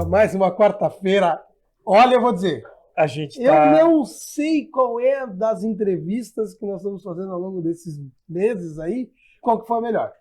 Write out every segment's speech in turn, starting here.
mais uma quarta-feira. Olha, eu vou dizer, eu não sei qual é das entrevistas que nós estamos fazendo ao longo desses meses aí, qual que foi a melhor.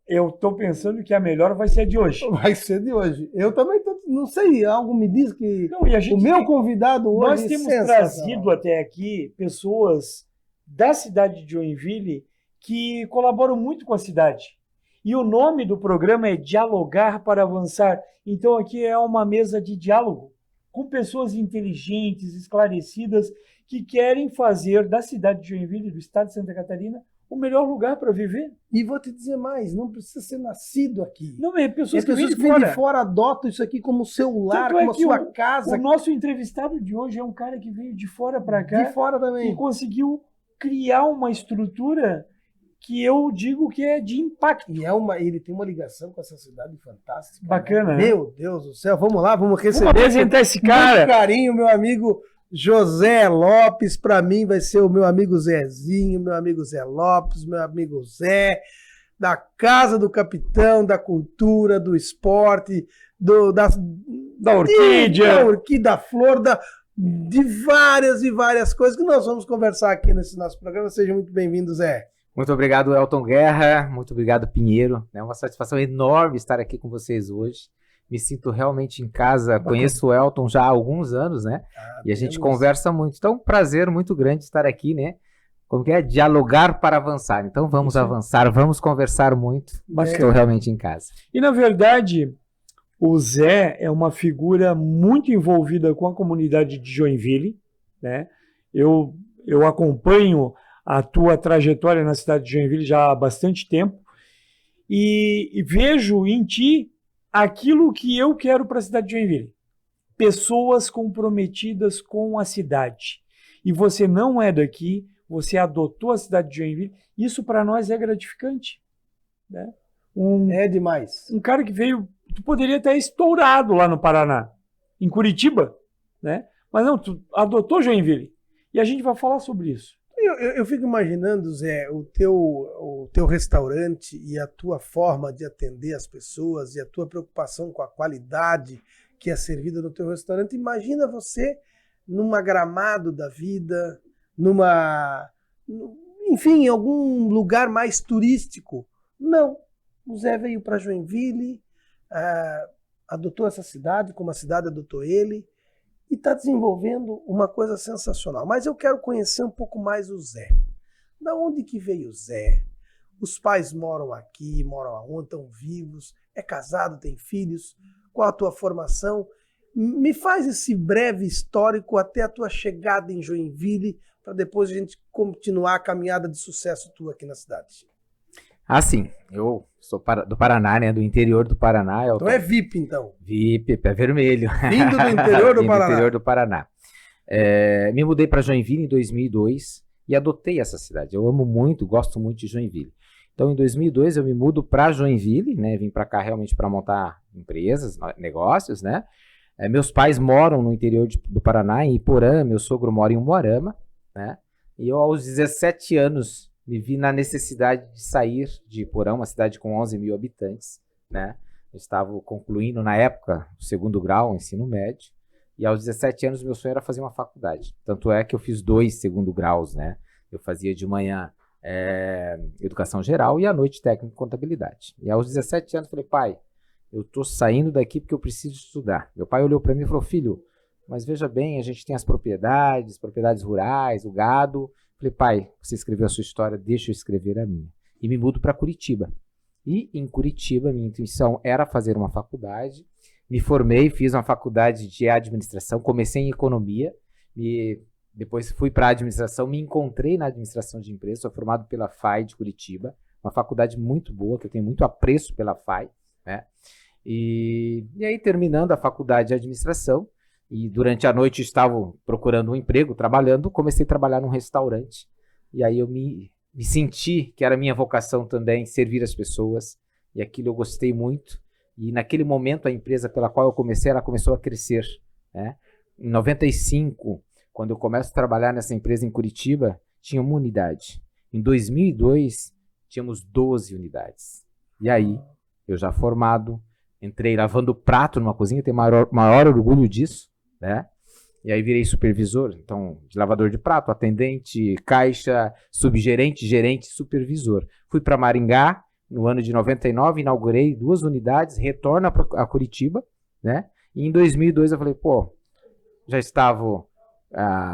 Eu tô pensando que a melhor vai ser a de hoje. Vai ser de hoje. Eu também não sei, algo me diz que não, e a gente o meu convidado hoje nós temos trazido até aqui pessoas da cidade de Joinville que colaboram muito com a cidade. E o nome do programa é Dialogar para Avançar. Então aqui é uma mesa de diálogo com pessoas inteligentes, esclarecidas, que querem fazer da cidade de Joinville, do estado de Santa Catarina, o melhor lugar para viver. E vou te dizer mais, não precisa ser nascido aqui. Não, é pessoas que vêm de fora, adotam isso aqui como seu lar, como a sua casa. O nosso entrevistado de hoje é um cara que veio de fora para cá. De fora também. E conseguiu criar uma estrutura que eu digo que é de impacto. E ele tem uma ligação com essa cidade fantástica. Bacana, né? Meu Deus do céu, vamos lá, vamos receber. Vamos apresentar esse cara. Com carinho, meu amigo José Lopes. Para mim vai ser o meu amigo Zezinho, meu amigo Zé Lopes, meu amigo Zé, da Casa do Capitão, da Cultura, do Esporte, da Orquídea, da Flor, de várias e várias coisas que nós vamos conversar aqui nesse nosso programa. Seja muito bem-vindo, Zé. Muito obrigado, Elton Guerra. Muito obrigado, Pinheiro. É uma satisfação enorme estar aqui com vocês hoje. Me sinto realmente em casa. Bacana. Conheço o Elton já há alguns anos, né? E a gente conversa muito. Então, um prazer muito grande estar aqui, né? Como que é? Dialogar para avançar. Então, vamos avançar, vamos conversar muito. Estou realmente em casa. E, na verdade, o Zé é uma figura muito envolvida com a comunidade de Joinville, né? Eu acompanho a tua trajetória na cidade de Joinville já há bastante tempo e vejo em ti aquilo que eu quero para a cidade de Joinville. Pessoas comprometidas com a cidade. E você não é daqui, você adotou a cidade de Joinville. Isso para nós é gratificante. Né? É demais. Um cara que veio, tu poderia ter estourado lá no Paraná, em Curitiba, né? Mas não, tu adotou Joinville. E a gente vai falar sobre isso. Eu fico imaginando, Zé, o teu restaurante e a tua forma de atender as pessoas e a tua preocupação com a qualidade que é servida no teu restaurante. Imagina você numa Gramado da vida, enfim, em algum lugar mais turístico. Não. O Zé veio para Joinville, adotou essa cidade, como a cidade adotou ele, e está desenvolvendo uma coisa sensacional. Mas eu quero conhecer um pouco mais o Zé. Da onde que veio o Zé? Os pais moram aqui, moram aonde, estão vivos, é casado, tem filhos? Qual a tua formação? Me faz esse breve histórico até a tua chegada em Joinville, para depois a gente continuar a caminhada de sucesso tua aqui na cidade. Ah, sim. Eu sou do Paraná, né? Do interior do Paraná. Então é VIP, então. VIP, pé vermelho. Vindo do interior do Paraná. Do interior do Paraná. Me mudei para Joinville em 2002 e adotei essa cidade. Eu amo muito, gosto muito de Joinville. Então, em 2002, eu me mudo para Joinville, né? Vim para cá realmente para montar empresas, negócios, né? Meus pais moram no interior do Paraná, em Iporã. Meu sogro mora em Umuarama, né? E eu, aos 17 anos... me vi na necessidade de sair de Iporã, uma cidade com 11 mil habitantes, né? Eu estava concluindo, na época, o 2º grau, o ensino médio, e aos 17 anos meu sonho era fazer uma faculdade. Tanto é que eu fiz 2 2º graus, né? Eu fazia de manhã educação geral e à noite técnico e contabilidade. E aos 17 anos falei, pai, eu estou saindo daqui porque eu preciso estudar. Meu pai olhou para mim e falou, filho, mas veja bem, a gente tem as propriedades rurais, o gado. Falei, pai, você escreveu a sua história, deixa eu escrever a minha. E me mudo para Curitiba. E em Curitiba, minha intuição era fazer uma faculdade. Me formei, fiz uma faculdade de administração, comecei em economia, depois fui para a administração, me encontrei na administração de empresas, sou formado pela FAI de Curitiba, uma faculdade muito boa, que eu tenho muito apreço pela FAI, né? E aí, terminando a faculdade de administração, e durante a noite estava procurando um emprego, trabalhando, comecei a trabalhar num restaurante. E aí eu me senti que era minha vocação também, servir as pessoas. E aquilo eu gostei muito. E naquele momento a empresa pela qual eu comecei, ela começou a crescer, né? Em 95, quando eu começo a trabalhar nessa empresa em Curitiba, tinha uma unidade. Em 2002, tínhamos 12 unidades. E aí, eu já formado, Entrei lavando prato numa cozinha, tenho maior orgulho disso, né? E aí virei supervisor, então, de lavador de prato, atendente, caixa, subgerente, gerente, supervisor. Fui para Maringá no ano de 99, inaugurei 2 unidades, retorno a Curitiba, né? E em 2002 eu falei, pô, já estava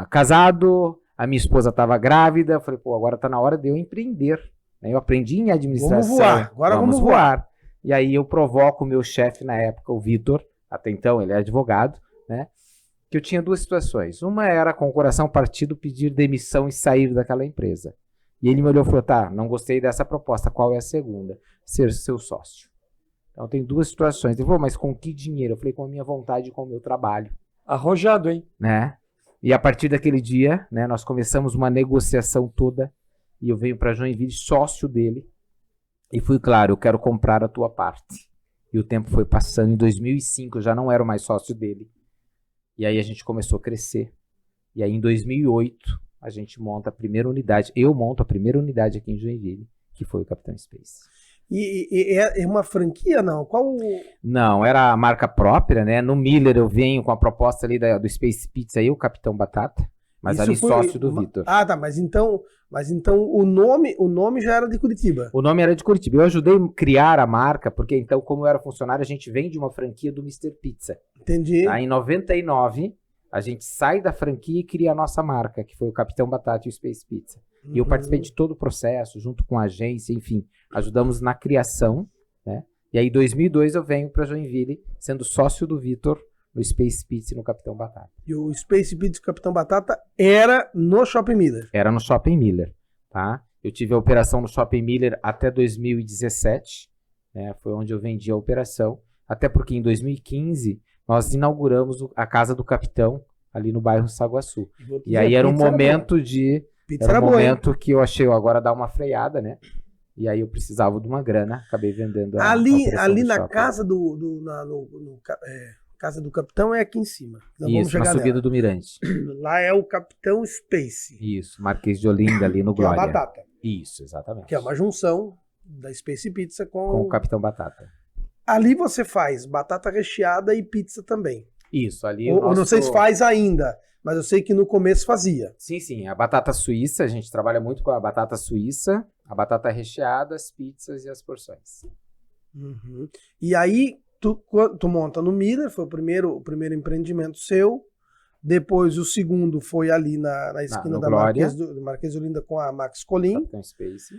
casado, a minha esposa estava grávida, eu falei, pô, agora está na hora de eu empreender. Né? Eu aprendi em administração. Vamos voar, agora vamos voar. E aí eu provoco o meu chefe na época, o Vitor, até então ele é advogado, né? Que eu tinha 2 situações. Uma era com o coração partido pedir demissão e sair daquela empresa. E ele me olhou e falou, tá, não gostei dessa proposta, qual é a segunda? Ser seu sócio. Então tem 2 situações. Ele falou, mas com que dinheiro? Eu falei, com a minha vontade e com o meu trabalho. Arrojado, hein? Né? E a partir daquele dia, né, nós começamos uma negociação toda e eu venho para Joinville sócio dele e fui claro, eu quero comprar a tua parte. E o tempo foi passando, em 2005 eu já não era mais sócio dele. E aí a gente começou a crescer. E aí em 2008 a gente monta a primeira unidade, eu monto a primeira unidade aqui em Joinville, que foi o Capitão Space. E é uma franquia, não? Qual? Não, era a marca própria, né? No Miller eu venho com a proposta ali do Space Pizza e o Capitão Batata, mas Isso ali foi sócio do Vitor. Ah, tá, mas então o nome já era de Curitiba. O nome era de Curitiba. Eu ajudei a criar a marca, porque então, como eu era funcionário, a gente vem de uma franquia do Mr. Pizza. Entendi. Tá? Em 99, a gente sai da franquia e cria a nossa marca, que foi o Capitão Batata e o Space Pizza. E eu participei de todo o processo, junto com a agência, enfim, ajudamos na criação, né? E aí, em 2002, eu venho para Joinville, sendo sócio do Vitor no Space Pizza e no Capitão Batata. E o Space Pizza e o Capitão Batata era no Shopping Miller? Era no Shopping Miller, tá? Eu tive a operação no Shopping Miller até 2017, né? Foi onde eu vendi a operação, até porque em 2015 nós inauguramos a Casa do Capitão, ali no bairro Saguaçu. E aí era um momento de... Pizza era um boa, momento que eu achei, agora dar uma freada, né? E aí eu precisava de uma grana, acabei vendendo ali do na shopping. casa Casa do Capitão é aqui em cima. Nós vamos Isso, na chegar subida nela. do Mirante. Lá é o Capitão Space. Isso, Marquês de Olinda, ali no Que é a Glória. batata. Isso, exatamente. Que é uma junção da Space Pizza com o Capitão Batata. Ali você faz batata recheada e pizza também. Isso, ali Ou não sei se faz ainda, mas eu sei que no começo fazia. Sim, a batata suíça, a gente trabalha muito com a batata suíça, a batata recheada, as pizzas e as porções. Uhum. E aí tu monta no Miller, foi o primeiro empreendimento seu. Depois o segundo foi ali na esquina da Marquês de Olinda com a Max Colim. Capitão Space.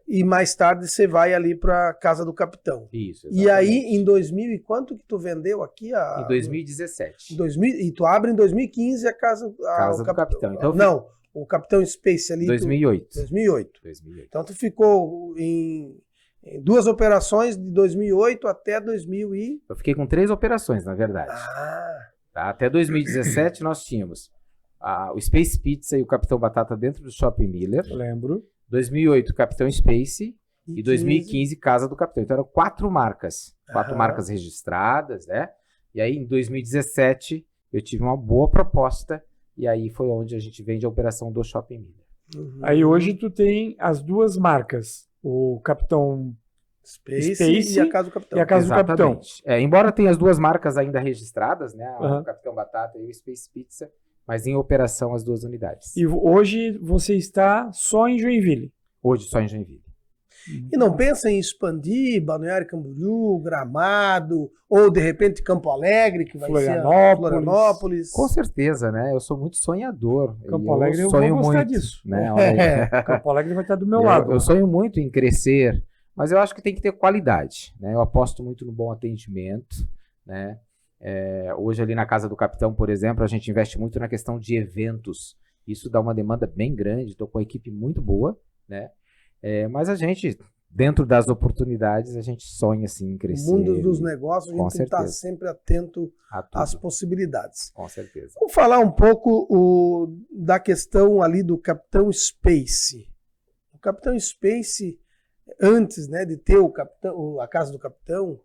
E mais tarde você vai ali para Casa do Capitão. Isso, exatamente. E aí, em 2000, e quanto que tu vendeu aqui? Em 2017. E tu abre em 2015 a Casa do Capitão. Então, não, o Capitão Space ali. 2008. 2008. Então tu ficou em 2 operações de 2008 até 2000 e... Eu fiquei com 3 operações, na verdade. Tá? Até 2017 nós tínhamos o Space Pizza e o Capitão Batata dentro do Shopping Miller. Lembro. 2008, Capitão Space. E 2015, Casa do Capitão. Então eram 4 marcas. 4 marcas registradas, né? E aí em 2017 eu tive uma boa proposta. E aí foi onde a gente vende a operação do Shopping Miller. Uhum. Aí hoje tu tem as 2 marcas. O Capitão Space e a Casa do Capitão. E a Casa do Capitão. Embora tenha as 2 marcas ainda registradas, né? O Capitão Batata e o Space Pizza. Mas em operação as 2 unidades. E hoje você está só em Joinville? Hoje só em Joinville. E não pensa em expandir Balneário Camboriú, Gramado, ou de repente Campo Alegre, que vai ser Florianópolis. Com certeza, né? Eu sou muito sonhador. Campo Alegre eu sonho vou gostar muito, disso. Né? Campo Alegre vai estar do meu lado. Eu sonho muito em crescer, mas eu acho que tem que ter qualidade. Né? Eu aposto muito no bom atendimento, né? Hoje ali na Casa do Capitão, por exemplo, a gente investe muito na questão de eventos. Isso dá uma demanda bem grande, estou com uma equipe muito boa, né? Mas a gente, dentro das oportunidades, a gente sonha assim em crescer. No mundo dos negócios, a gente tem que estar sempre atento às possibilidades. Com certeza. Vamos falar um pouco da questão ali do Capitão Space. O Capitão Space, antes, né, de ter a Casa do Capitão,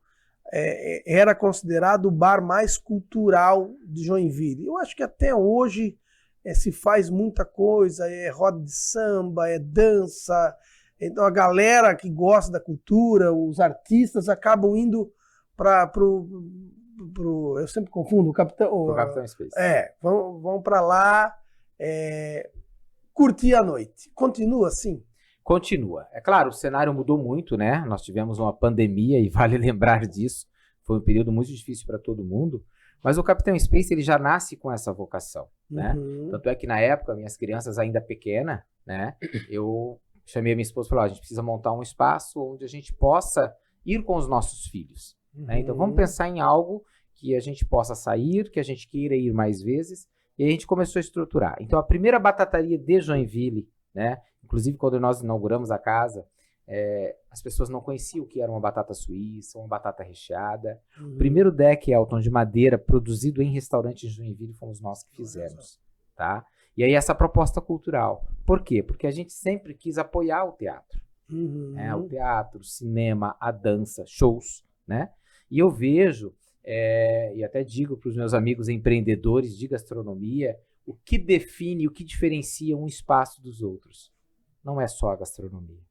era considerado o bar mais cultural de Joinville. Eu acho que até hoje se faz muita coisa, roda de samba, dança. Então a galera que gosta da cultura, os artistas acabam indo eu sempre confundo o Capitão. Pro Capitão Space. Vão para lá curtir a noite. Continua assim? Continua. É claro, o cenário mudou muito, né? Nós tivemos uma pandemia e vale lembrar disso. Foi um período muito difícil para todo mundo. Mas o Capitão Space ele já nasce com essa vocação, né? Tanto é que na época, minhas crianças ainda pequenas, né? Eu chamei a minha esposa e falei, a gente precisa montar um espaço onde a gente possa ir com os nossos filhos. Né? Então vamos pensar em algo que a gente possa sair, que a gente queira ir mais vezes. E a gente começou a estruturar. Então a primeira batataria de Joinville, né? Inclusive quando nós inauguramos a casa, as pessoas não conheciam o que era uma batata suíça, uma batata recheada. O primeiro deck Elton de madeira produzido em restaurante em Joinville fomos nós que fizemos, tá? E aí essa proposta cultural. Por quê? Porque a gente sempre quis apoiar o teatro. O teatro, o cinema, a dança, shows, né? E eu vejo, e até digo para os meus amigos empreendedores de gastronomia, o que define, o que diferencia um espaço dos outros. Não é só a gastronomia.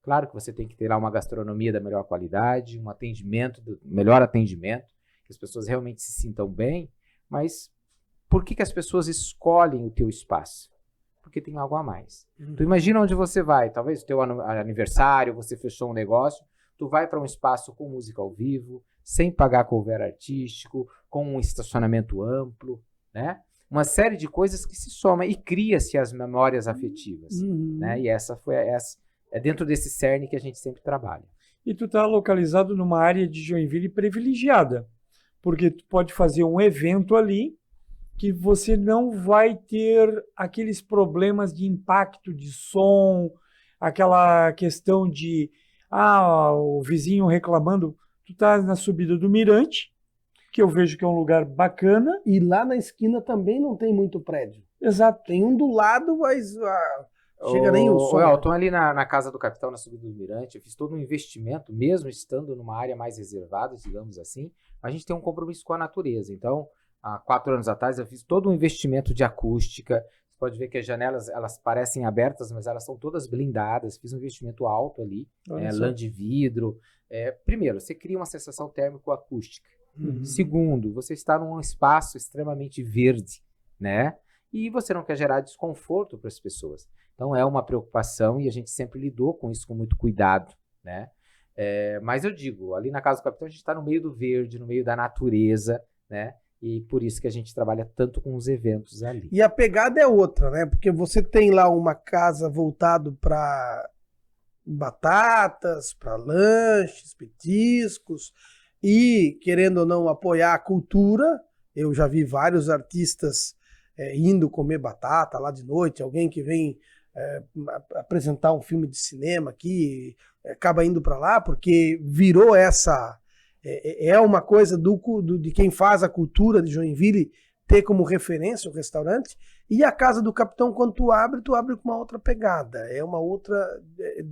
Claro que você tem que ter lá uma gastronomia da melhor qualidade, um atendimento, melhor atendimento, que as pessoas realmente se sintam bem, mas por que as pessoas escolhem o teu espaço? Porque tem algo a mais. Tu imagina onde você vai, talvez o teu aniversário, você fechou um negócio, tu vai para um espaço com música ao vivo, sem pagar cover artístico, com um estacionamento amplo, né? Uma série de coisas que se somam e cria-se as memórias afetivas, né? E é dentro desse cerne que a gente sempre trabalha. E tu está localizado numa área de Joinville privilegiada, porque tu pode fazer um evento ali que você não vai ter aqueles problemas de impacto de som, aquela questão de o vizinho reclamando. Tu tá na subida do Mirante, que eu vejo que é um lugar bacana. E lá na esquina também não tem muito prédio. Exato. Tem um do lado, mas chega nem o som. Elton, ali na Casa do Capitão, na subida do Mirante, eu fiz todo um investimento, mesmo estando numa área mais reservada, digamos assim. A gente tem um compromisso com a natureza. Então, há 4 anos atrás, eu fiz todo um investimento de acústica. Você pode ver que as janelas, elas parecem abertas, mas elas são todas blindadas. Fiz um investimento alto ali, lã de vidro. Primeiro, você cria uma sensação térmico-acústica. Segundo, você está num espaço extremamente verde, né? E você não quer gerar desconforto para as pessoas. Então é uma preocupação e a gente sempre lidou com isso com muito cuidado, né? Mas eu digo, ali na Casa do Capitão a gente está no meio do verde, no meio da natureza, né? E por isso que a gente trabalha tanto com os eventos ali. E a pegada é outra, né? Porque você tem lá uma casa voltado para batatas, para lanches, petiscos, e, querendo ou não, apoiar a cultura. Eu já vi vários artistas indo comer batata lá de noite, alguém que vem apresentar um filme de cinema aqui, acaba indo para lá, porque virou essa... É uma coisa de quem faz a cultura de Joinville ter como referência o restaurante. E a Casa do Capitão, quando tu abre com uma outra pegada. É uma outra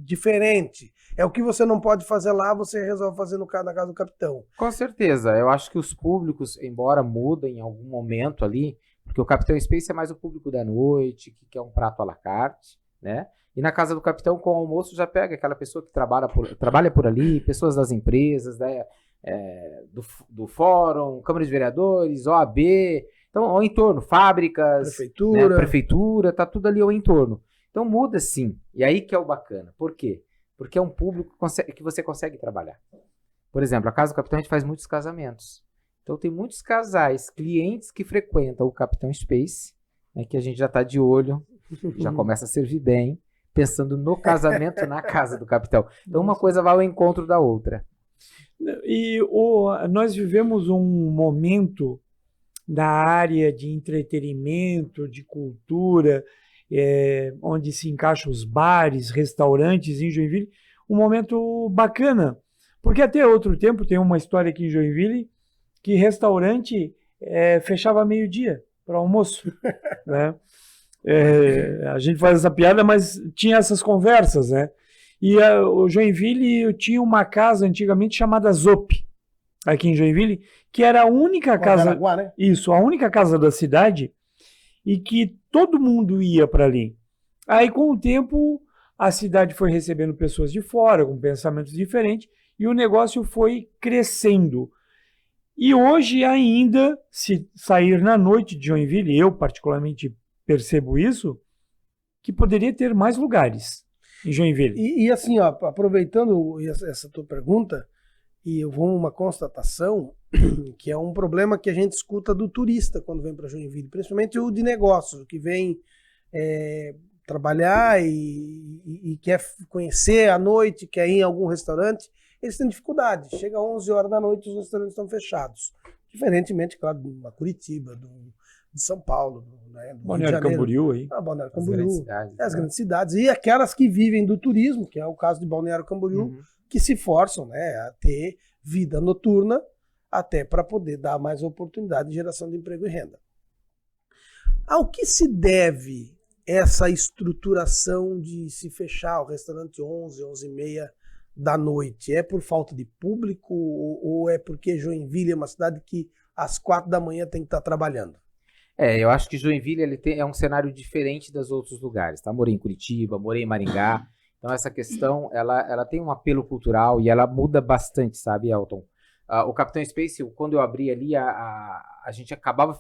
diferente. É o que você não pode fazer lá, você resolve fazer na Casa do Capitão. Com certeza. Eu acho que os públicos, embora mudem em algum momento ali, porque o Capitão Space é mais o público da noite, que quer um prato à la carte, né? E na Casa do Capitão, com o almoço, já pega aquela pessoa que trabalha por ali, pessoas das empresas, né? Do fórum, Câmara de Vereadores, OAB, então ao entorno, fábricas, prefeitura, tá tudo ali ao entorno. Então muda sim, e aí que é o bacana. Por quê? Porque é um público que você consegue trabalhar. Por exemplo, a Casa do Capitão a gente faz muitos casamentos. Então tem muitos casais, clientes que frequentam o Capitão Space, né, que a gente já está de olho, já começa a servir bem, pensando no casamento na Casa do Capitão. Então uma coisa vai ao encontro da outra. E nós vivemos um momento da área de entretenimento, de cultura, onde se encaixam os bares, restaurantes em Joinville, um momento bacana. Porque até outro tempo tem uma história aqui em Joinville que restaurante fechava meio-dia para almoço, né? A gente faz essa piada, mas tinha essas conversas, né? E o Joinville tinha uma casa antigamente chamada Zop, aqui em Joinville, que era a única casa, né? Isso, a única casa da cidade, e que todo mundo ia para ali. Aí, com o tempo, a cidade foi recebendo pessoas de fora, com pensamentos diferentes, e o negócio foi crescendo. E hoje ainda, se sair na noite de Joinville, eu particularmente percebo isso, que poderia ter mais lugares em Joinville. E assim, ó, aproveitando essa tua pergunta, e eu vou uma constatação, que é um problema que a gente escuta do turista quando vem para Joinville, principalmente o de negócios, que vem trabalhar e quer conhecer à noite, quer ir em algum restaurante, eles têm dificuldade. Chega às 11 horas da noite, os restaurantes estão fechados. Diferentemente, claro, de uma Curitiba, de São Paulo, né, do Balneário Camboriú aí. Balneário Camboriú, as né? grandes cidades. E aquelas que vivem do turismo, que é o caso de Balneário Camboriú, que se forçam, né, a ter vida noturna até para poder dar mais oportunidade de geração de emprego e renda. Ao que se deve essa estruturação de se fechar o restaurante 11, 11h30 da noite? É por falta de público ou é porque Joinville é uma cidade que às 4 da manhã tem que estar trabalhando? Eu acho que Joinville é um cenário diferente dos outros lugares, tá? Morei em Curitiba, morei em Maringá, então essa questão, ela tem um apelo cultural e ela muda bastante, sabe, Elton? O Capitão Space, quando eu abri ali, a gente acabava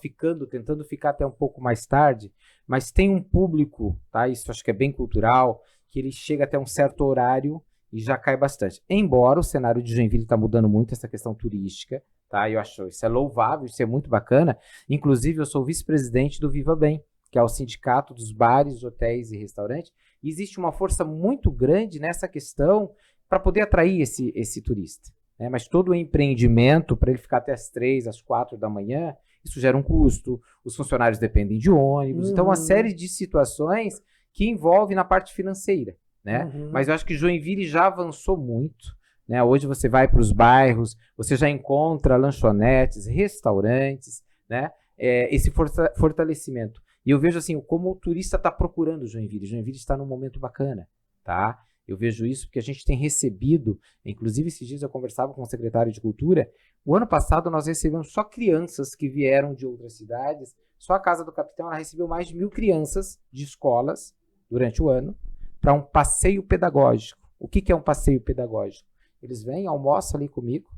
tentando ficar até um pouco mais tarde, mas tem um público, tá? Isso acho que é bem cultural, que ele chega até um certo horário e já cai bastante. Embora o cenário de Joinville está mudando muito, essa questão turística, tá? Eu acho isso é louvável, isso é muito bacana. Inclusive, eu sou vice-presidente do Viva Bem, que é o sindicato dos bares, hotéis e restaurantes. E existe uma força muito grande nessa questão para poder atrair esse turista. Mas todo o empreendimento, para ele ficar até as 3, às 4 da manhã, isso gera um custo, os funcionários dependem de ônibus, então uma série de situações que envolve na parte financeira, né? Mas eu acho que Joinville já avançou muito, né? Hoje você vai para os bairros, você já encontra lanchonetes, restaurantes, né? Esse fortalecimento. E eu vejo assim, como o turista está procurando Joinville. Joinville está num momento bacana, tá? Eu vejo isso porque a gente tem recebido, inclusive esses dias eu conversava com o secretário de Cultura, o ano passado nós recebemos só crianças que vieram de outras cidades, só a Casa do Capitão ela recebeu mais de 1.000 crianças de escolas durante o ano para um passeio pedagógico. O que é um passeio pedagógico? Eles vêm, almoçam ali comigo,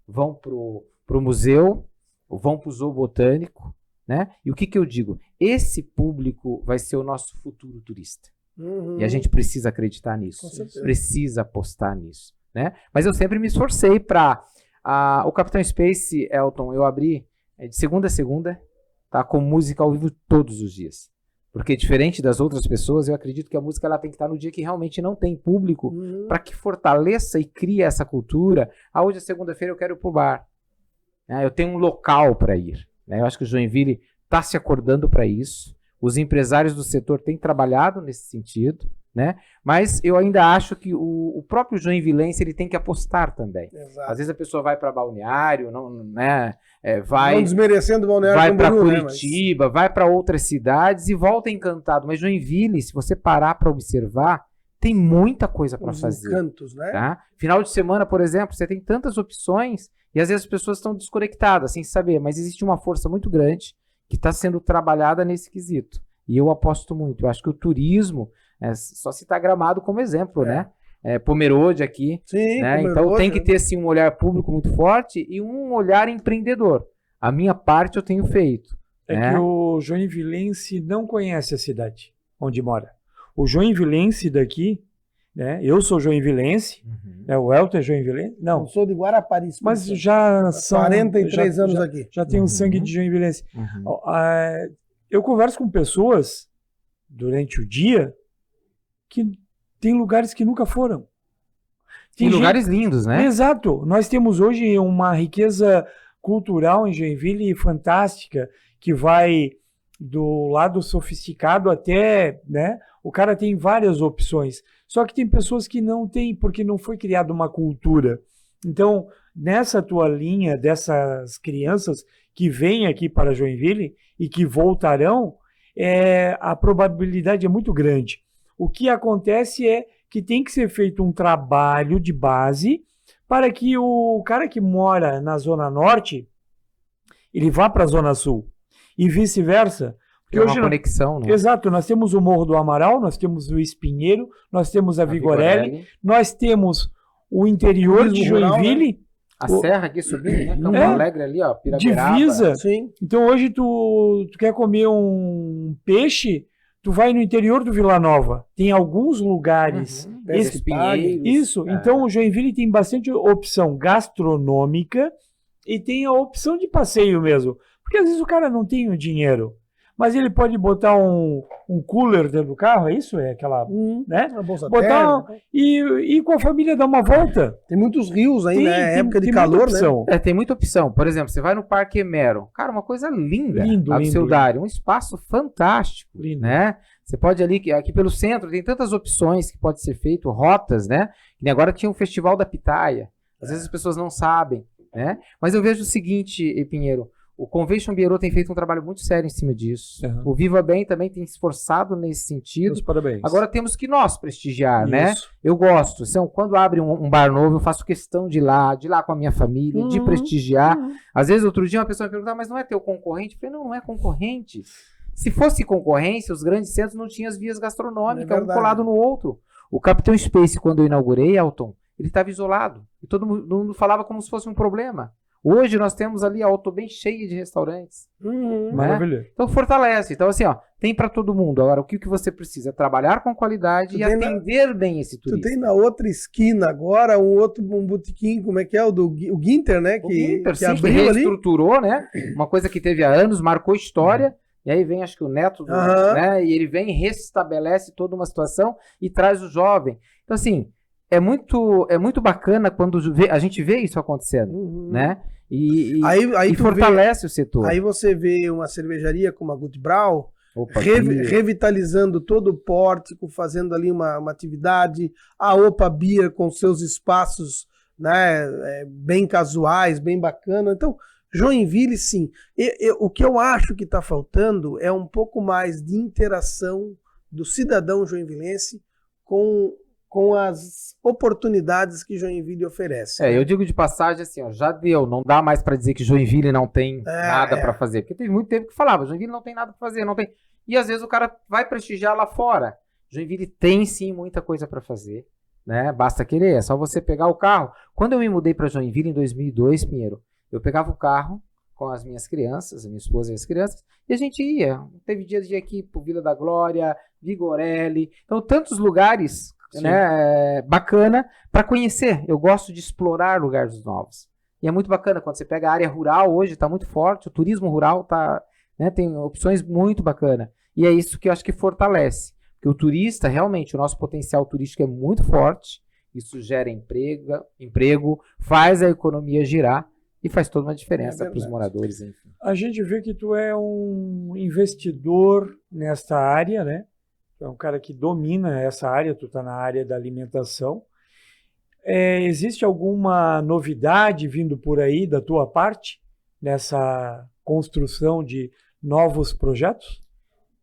vão pro museu, vão pro zoo botânico, né? E o que eu digo? Esse público vai ser o nosso futuro turista. E a gente precisa acreditar nisso, precisa apostar nisso, né? Mas eu sempre me esforcei para o Capitão Space, Elton, eu abri de segunda a segunda, tá, com música ao vivo todos os dias, porque diferente das outras pessoas, eu acredito que a música ela tem que estar no dia que realmente não tem público, para que fortaleça e crie essa cultura. Hoje é segunda-feira, eu quero ir pro bar, né? Eu tenho um local para ir, né? Eu acho que o Joinville está se acordando para isso. Os empresários do setor têm trabalhado nesse sentido, né? Mas eu ainda acho que o próprio joinvilense ele tem que apostar também. Exato. Às vezes a pessoa vai para Balneário, né? Não desmerecendo Balneário, vai para Camboriú, Curitiba, vai para outras cidades e volta encantado. Mas Joinville, se você parar para observar, tem muita coisa para fazer. Cantos, né? Tá? Final de semana, por exemplo, você tem tantas opções e às vezes as pessoas estão desconectadas, sem saber. Mas existe uma força muito grande que está sendo trabalhada nesse quesito. E eu aposto muito. Eu acho que o turismo, só citar Gramado como exemplo, né? Pomerode aqui. Sim, né? Pomerode, então tem que ter assim, um olhar público muito forte e um olhar empreendedor. A minha parte eu tenho feito. É que o joinvilense não conhece a cidade onde mora. O joinvilense daqui, né? Eu sou joinvilense, né? O Elton é joinvilense? Não. Eu sou de Guarapari. Mas já são 43 anos aqui. Já tem um sangue de joinvilense. Eu converso com pessoas durante o dia que tem lugares que nunca foram. Tem lugares lindos, né? Exato. Nós temos hoje uma riqueza cultural em Joinville fantástica, que vai do lado sofisticado até, né? O cara tem várias opções. Só que tem pessoas que não têm, porque não foi criada uma cultura. Então, nessa tua linha dessas crianças que vêm aqui para Joinville e que voltarão, a probabilidade é muito grande. O que acontece é que tem que ser feito um trabalho de base para que o cara que mora na Zona Norte, ele vá para a Zona Sul e vice-versa. Porque hoje uma conexão, né? Exato, nós temos o Morro do Amaral, nós temos o Espinheiro, nós temos a Vigorelli, nós temos o interior de Turismo rural, Joinville, A serra aqui subindo, né? Campo É. Alegre ali, ó, Piraberaba. divisa. Sim. Então hoje tu quer comer um peixe, tu vai no interior do Vila Nova. Tem alguns lugares. Uhum. Esse- Espinheiros. Isso. É. Então o Joinville tem bastante opção gastronômica e tem a opção de passeio mesmo. Porque às vezes o cara não tem o dinheiro, mas ele pode botar um cooler dentro do carro, é isso? É aquela, né? Uma bolsa Botar térmica. e com a família dar uma volta. Tem muitos rios aí, né? Época de muita calor, né? opção. Tem muita opção. Por exemplo, você vai no Parque Emero. Cara, uma coisa linda. Lindo, Absildário. Um espaço fantástico, Lindo. né? Você pode ali, aqui pelo centro, tem tantas opções que pode ser feito, rotas, né? E agora tinha o Festival da Pitaia. Às vezes as pessoas não sabem, né? Mas eu vejo o seguinte, Pinheiro, o Convention Bureau tem feito um trabalho muito sério em cima disso. Uhum. O Viva Bem também tem se esforçado nesse sentido. Meus parabéns. Agora temos que nós prestigiar, né? Isso. Eu gosto. Então, quando abre um bar novo, eu faço questão de ir lá com a minha família, de prestigiar. Às vezes, outro dia, uma pessoa me perguntava, mas não é teu concorrente? Eu falei, não é concorrente. Se fosse concorrência, os grandes centros não tinham as vias gastronômicas, um verdade. colado no outro. O Capitão Space, quando eu inaugurei, Elton, ele estava isolado. E todo mundo falava como se fosse um problema. Hoje nós temos ali a Auto bem cheia de restaurantes. Maravilha. Então fortalece. Então assim, ó, tem para todo mundo. Agora, o que você precisa? Trabalhar com qualidade Tu e tem atender bem esse Tu turista. tem na outra esquina agora um botequim, como é que é? O Ginter, né? O Ginter, que sim, que abriu ali. reestruturou, né? Uma coisa que teve há anos, marcou história. E aí vem, acho que o neto, né? E ele vem, restabelece toda uma situação e traz o jovem. Então, assim, é muito bacana quando a gente vê isso acontecendo, né? E Aí tu fortalece o setor. Aí você vê uma cervejaria como a Gut Brau Opa, revitalizando todo o pórtico, fazendo ali uma atividade, a Opa Beer com seus espaços, né, bem casuais, bem bacana. Então, Joinville, sim. O que eu acho que está faltando é um pouco mais de interação do cidadão joinvilense com as oportunidades que Joinville oferece. Eu digo de passagem assim, ó, já deu, não dá mais para dizer que Joinville não tem nada para fazer, porque teve muito tempo que falava, Joinville não tem nada para fazer, não tem. E às vezes o cara vai prestigiar lá fora. Joinville tem sim muita coisa para fazer, né? Basta querer, é só você pegar o carro. Quando eu me mudei para Joinville em 2002, Pinheiro, eu pegava o carro com as minhas crianças, a minha esposa e as crianças, e a gente ia. Teve dias de ir aqui pro Vila da Glória, Vigorelli, então tantos lugares, né, bacana para conhecer. Eu gosto de explorar lugares novos. E é muito bacana quando você pega a área rural, hoje está muito forte, o turismo rural tá, né, tem opções muito bacanas. E é isso que eu acho que fortalece. Porque o turista, realmente, o nosso potencial turístico é muito forte, isso gera emprego, faz a economia girar, e faz toda uma diferença para os moradores, enfim. A gente vê que tu é um investidor nesta área, né? Tu é um cara que domina essa área, tu está na área da alimentação. Existe alguma novidade vindo por aí da tua parte nessa construção de novos projetos?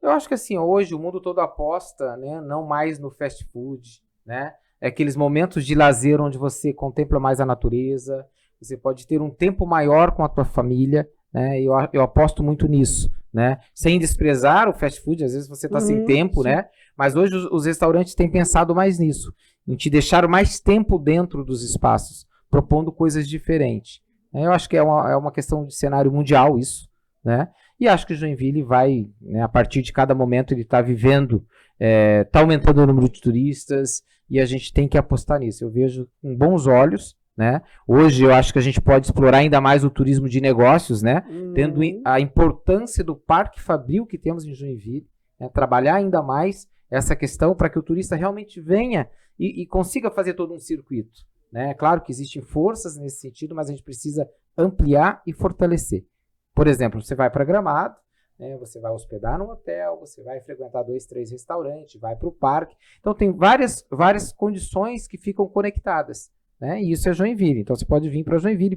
Eu acho que assim, hoje o mundo todo aposta, né, não mais no fast food, né? É aqueles momentos de lazer onde você contempla mais a natureza, você pode ter um tempo maior com a tua família, né? Eu aposto muito nisso, né? Sem desprezar o fast food, às vezes você está sem tempo, né? Mas hoje os restaurantes têm pensado mais nisso, em te deixar mais tempo dentro dos espaços, propondo coisas diferentes. Eu acho que é uma questão de cenário mundial isso, né? E acho que o Joinville vai, né, a partir de cada momento ele está vivendo, está aumentando o número de turistas e a gente tem que apostar nisso. Eu vejo com bons olhos, né? Hoje eu acho que a gente pode explorar ainda mais o turismo de negócios, né? Tendo a importância do Parque Fabril que temos em Joinville, né? Trabalhar ainda mais essa questão para que o turista realmente venha e consiga fazer todo um circuito, né? Claro que existem forças nesse sentido, mas a gente precisa ampliar e fortalecer. Por exemplo, você vai para Gramado, né? Você vai hospedar num hotel, você vai frequentar 2, 3 restaurantes, vai para o parque. Então tem várias condições que ficam conectadas. Né? E isso é Joinville. Então você pode vir para Joinville,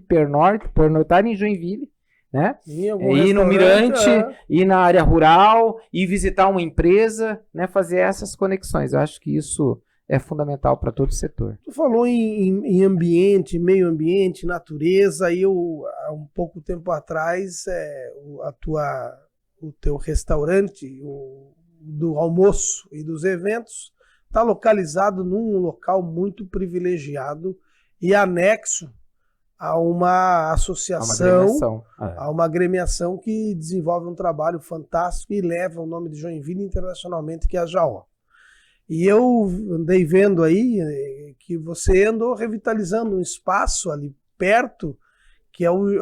pernoitar em Joinville, né? Ir no Mirante, ir na área rural, ir visitar uma empresa, né? Fazer essas conexões. Eu acho que isso é fundamental para todo o setor. Tu falou em ambiente, meio ambiente, natureza, e eu, há um pouco tempo atrás, o teu restaurante, do almoço e dos eventos, está localizado num local muito privilegiado, e anexo a uma associação, a uma agremiação que desenvolve um trabalho fantástico e leva o nome de Joinville internacionalmente, que é a JAO. E eu andei vendo aí que você andou revitalizando um espaço ali perto,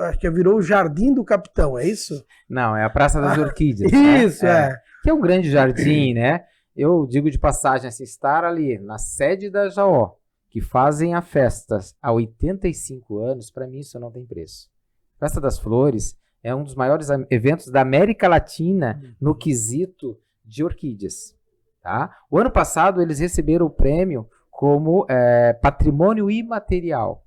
acho que virou o Jardim do Capitão, é isso? Não, é a Praça das Orquídeas. Isso, né? Que é um grande jardim, né? Eu digo de passagem, assim, estar ali na sede da JAO, que fazem a festa há 85 anos, para mim isso não tem preço. Festa das Flores é um dos maiores eventos da América Latina no quesito de orquídeas. Tá? O ano passado eles receberam o prêmio como patrimônio imaterial.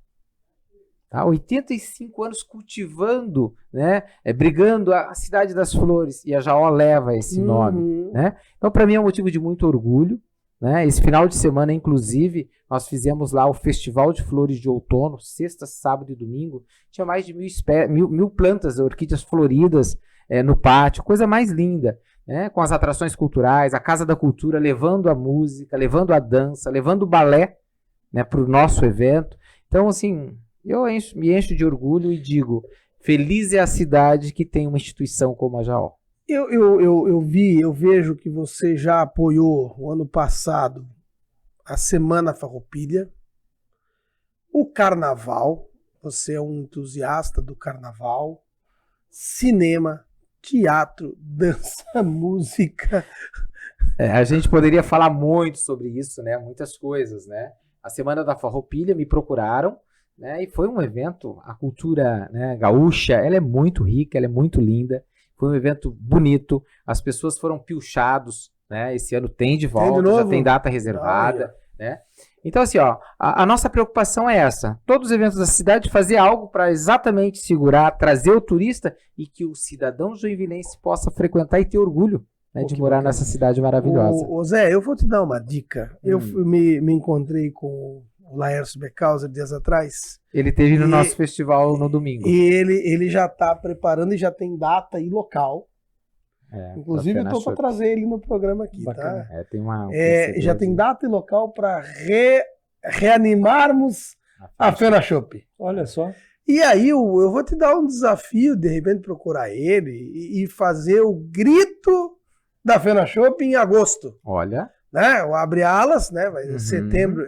Tá? 85 anos cultivando, né? Brigando a Cidade das Flores, e a JAO leva esse nome. Né? Então, para mim é um motivo de muito orgulho. Né? Esse final de semana, inclusive, nós fizemos lá o Festival de Flores de Outono, sexta, sábado e domingo. Tinha mais de 1.000 plantas, orquídeas floridas no pátio, coisa mais linda. Né? Com as atrações culturais, a Casa da Cultura levando a música, levando a dança, levando o balé, né, para o nosso evento. Então, assim, me encho de orgulho e digo, feliz é a cidade que tem uma instituição como a JAO. Eu vejo que você já apoiou o ano passado a Semana Farroupilha, o Carnaval, você é um entusiasta do Carnaval, cinema, teatro, dança, música. A gente poderia falar muito sobre isso, né? Muitas coisas, né? A Semana da Farroupilha me procuraram, né? E foi um evento, a cultura, né, gaúcha, ela é muito rica, ela é muito linda. Foi um evento bonito, as pessoas foram piochados, né? Esse ano tem de volta, já tem data reservada, né? Então, assim, ó, a nossa preocupação é essa. Todos os eventos da cidade fazer algo para exatamente segurar, trazer o turista e que o cidadão joinvilense possa frequentar e ter orgulho, né, de morar nessa cidade maravilhosa. Ô Zé, eu vou te dar uma dica. Eu me encontrei com o Laércio Becauser dias atrás. Ele esteve no nosso festival no domingo. E ele já está preparando e já tem data e local. Inclusive, eu estou para trazer ele no programa aqui. Bacana. Tá? Tem já tem data e local para reanimarmos a Fena Chopp. Olha só. E aí eu vou te dar um desafio, de repente, procurar ele e fazer o grito da Fena Chopp em agosto. Olha. Né? O Abre Alas, né? Vai setembro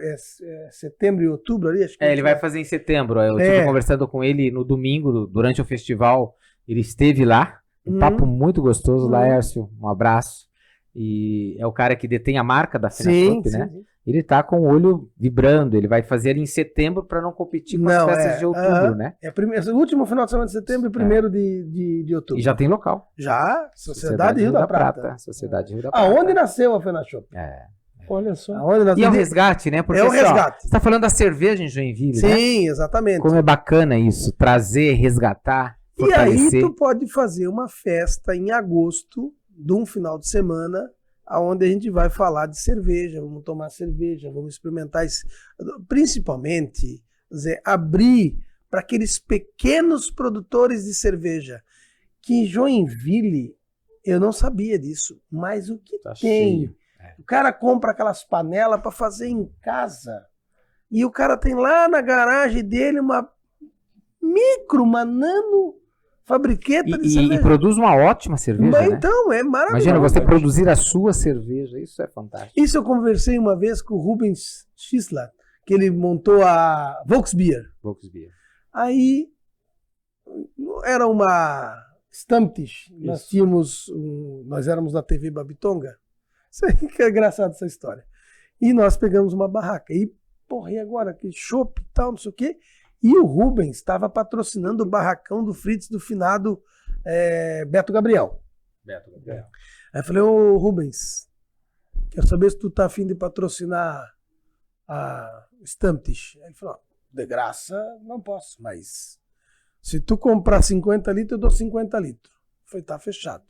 e outubro ali. Acho que ele vai fazer em setembro. Eu estive conversando com ele no domingo, durante o festival. Ele esteve lá. Um papo muito gostoso, Laércio. Um abraço. E é o cara que detém a marca da Fena Chopp, né? Sim. Ele tá com o olho vibrando. Ele vai fazer em setembro para não competir com as festas de outubro, né? O último final de semana de setembro e primeiro de outubro. E já tem local. Já? Sociedade Rio da Prata. Sociedade Rio da Prata. Aonde nasceu a Fena Chopp? Olha só. E é o resgate, né? Porque, é o resgate. Você tá falando da cerveja em Joinville, né? Sim, exatamente. Como é bacana isso. Trazer, resgatar, fortalecer. E aí tu pode fazer uma festa em agosto, de um final de semana, onde a gente vai falar de cerveja, vamos tomar cerveja, vamos experimentar isso. Principalmente, Zé, abrir para aqueles pequenos produtores de cerveja, que em Joinville, eu não sabia disso, mas o que tem? Cheio. O cara compra aquelas panelas para fazer em casa, e o cara tem lá na garagem dele uma nano fabriqueta de cerveja. E produz uma ótima cerveja, mas, né? Então, é maravilhoso. Imagina você produzir a sua cerveja, isso é fantástico. Isso eu conversei uma vez com o Rubens Schisler, que ele montou a Volksbier. Aí, era uma Stammtisch, nós éramos da TV Babitonga. Isso aí que é engraçado, essa história. E nós pegamos uma barraca. E, porra, e agora? Que chopp e tal, não sei o quê. E o Rubens estava patrocinando o barracão do Fritz do finado Beto Gabriel. Aí eu falei, ô Rubens, quero saber se tu tá afim de patrocinar a Stammtisch. Aí ele falou, de graça não posso, mas se tu comprar 50 litros, eu dou 50 litros. Eu falei, tá fechado.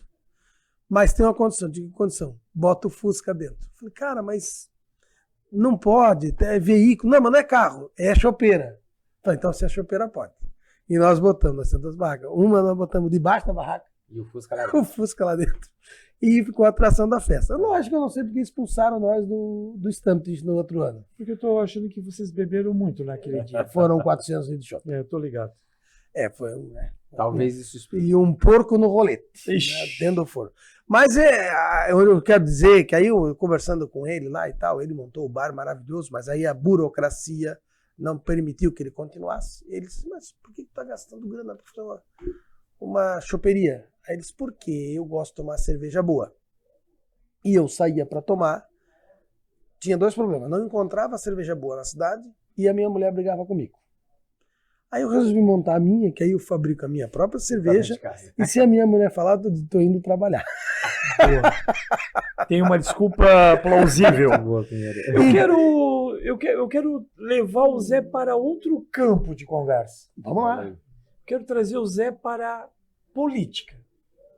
Mas tem uma condição. De que condição? Bota o Fusca dentro. Eu falei, cara, mas não pode, é veículo. Não, mas não é carro, é chopeira. Então, se a chopeira pode. E nós botamos, nós temos duas barracas. Uma nós botamos debaixo da barraca. E o Fusca lá dentro. e ficou a atração da festa. Lógico que eu não sei porque expulsaram nós do Stampede no outro ano. Porque eu tô achando que vocês beberam muito naquele dia. Foram 400 litros de chopp. Eu tô ligado. Foi um... Talvez isso explique. E um porco no rolete, né, dentro do forno. Mas eu quero dizer que aí eu conversando com ele lá e tal, ele montou o bar maravilhoso, mas aí a burocracia não permitiu que ele continuasse. Ele disse, mas por que tá gastando grana para fazer uma choperia? Aí ele disse, porque eu gosto de tomar cerveja boa. E eu saía para tomar, tinha 2 problemas, não encontrava cerveja boa na cidade e a minha mulher brigava comigo. Aí eu resolvi montar a minha, que aí eu fabrico a minha própria cerveja. E se a minha mulher falar, eu tô indo trabalhar. Tem uma desculpa plausível. Eu quero levar o Zé para outro campo de conversa. Vamos lá. Quero trazer o Zé para política.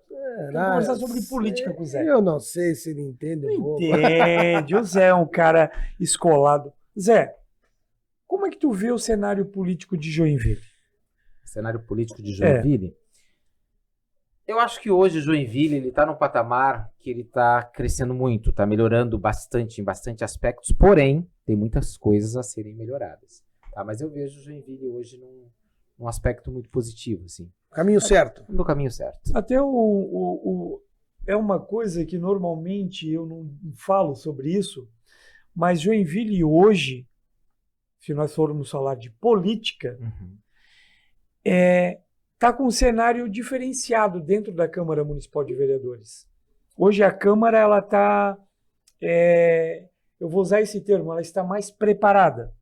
Quero conversar sobre política com o Zé. Eu não sei se ele entende. Não entende. O Zé é um cara escolado. Zé, como é que tu vê o cenário político de Joinville? Cenário político de Joinville? Eu acho que hoje Joinville ele está num patamar que ele está crescendo muito, está melhorando bastante em bastante aspectos, porém tem muitas coisas a serem melhoradas. Tá? Mas eu vejo Joinville hoje num aspecto muito positivo, assim. Caminho certo. No caminho certo. Até é uma coisa que normalmente eu não falo sobre isso, mas Joinville hoje, se nós formos falar de política, está com um cenário diferenciado dentro da Câmara Municipal de Vereadores. Hoje a Câmara ela está, eu vou usar esse termo, ela está mais preparada.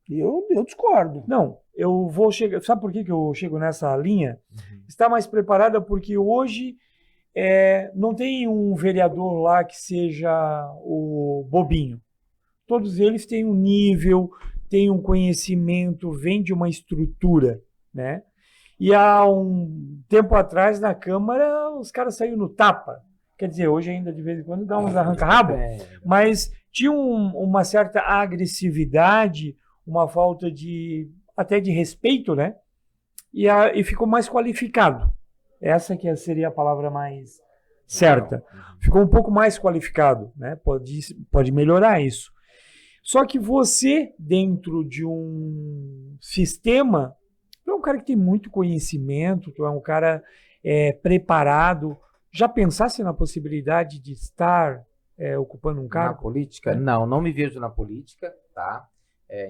Eu discordo. Não, eu vou chegar. Sabe por que eu chego nessa linha? Está mais preparada porque hoje não tem um vereador lá que seja o bobinho. Todos eles têm um nível, têm um conhecimento, vêm de uma estrutura, né? E há um tempo atrás na Câmara os caras saíram no tapa. Quer dizer, hoje ainda de vez em quando dá uns arranca-rabo, mas tinha uma certa agressividade, uma falta até de respeito, né? E ficou mais qualificado. Essa que seria a palavra mais certa. Ficou um pouco mais qualificado, né? Pode melhorar isso. Só que você, dentro de um sistema, tu é um cara que tem muito conhecimento, tu é um cara preparado. Já pensasse na possibilidade de estar ocupando um cargo? Na política? Não me vejo na política, tá?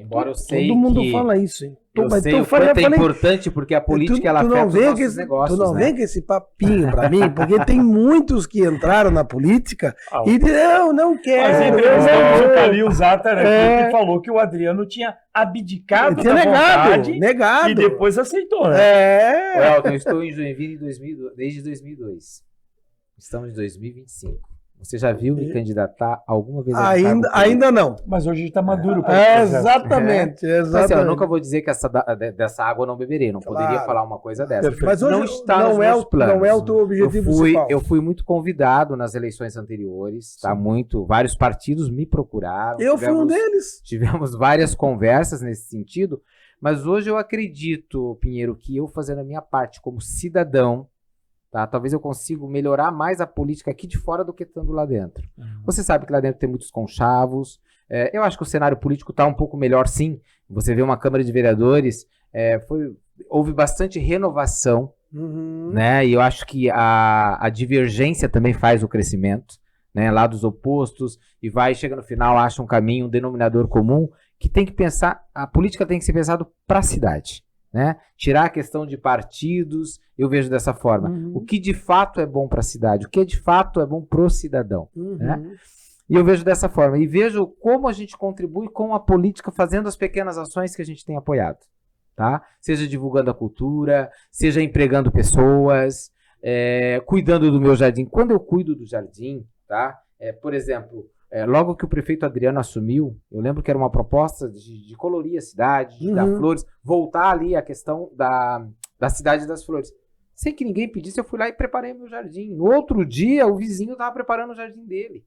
Embora eu sei todo mundo fala isso, hein? Eu sei o quanto é importante, porque a política ela afeta os nossos negócios, tu não vem com esse papinho pra mim, porque tem muitos que entraram na política e não quero. As empresas do Calil Zata, né, que falou que o Adriano tinha abdicado da vontade negado. E depois aceitou, né? Eu estou em Joinville desde 2002. Estamos em 2025. Você já viu me candidatar alguma vez? Ainda não. Mas hoje está maduro. Exatamente. Mas, assim, eu nunca vou dizer que dessa água eu não beberei. Não poderia falar uma coisa dessa. Perfeito. Mas hoje não está nos meus planos. Não é o teu objetivo principal. Eu fui muito convidado nas eleições anteriores. Tá? Vários partidos me procuraram. Eu fui um deles. Tivemos várias conversas nesse sentido. Mas hoje eu acredito, Pinheiro, que eu fazendo a minha parte como cidadão, tá? Talvez eu consiga melhorar mais a política aqui de fora do que estando lá dentro. Você sabe que lá dentro tem muitos conchavos. Eu acho que o cenário político está um pouco melhor, sim. Você vê uma Câmara de Vereadores, houve bastante renovação, né? E eu acho que a divergência também faz o crescimento, né? Lados opostos, e chega no final, acha um caminho, um denominador comum, que tem que pensar, a política tem que ser pensado para a cidade. Né? Tirar a questão de partidos, eu vejo dessa forma. O que de fato é bom para a cidade, o que de fato é bom para o cidadão. Né? E eu vejo dessa forma. E vejo como a gente contribui com a política fazendo as pequenas ações que a gente tem apoiado. Tá? Seja divulgando a cultura, seja empregando pessoas, cuidando do meu jardim. Quando eu cuido do jardim, tá? Por exemplo, logo que o prefeito Adriano assumiu, eu lembro que era uma proposta de colorir a cidade, de dar flores, voltar ali a questão da cidade das flores. Sem que ninguém pedisse, eu fui lá e preparei meu jardim. No outro dia, o vizinho estava preparando o jardim dele.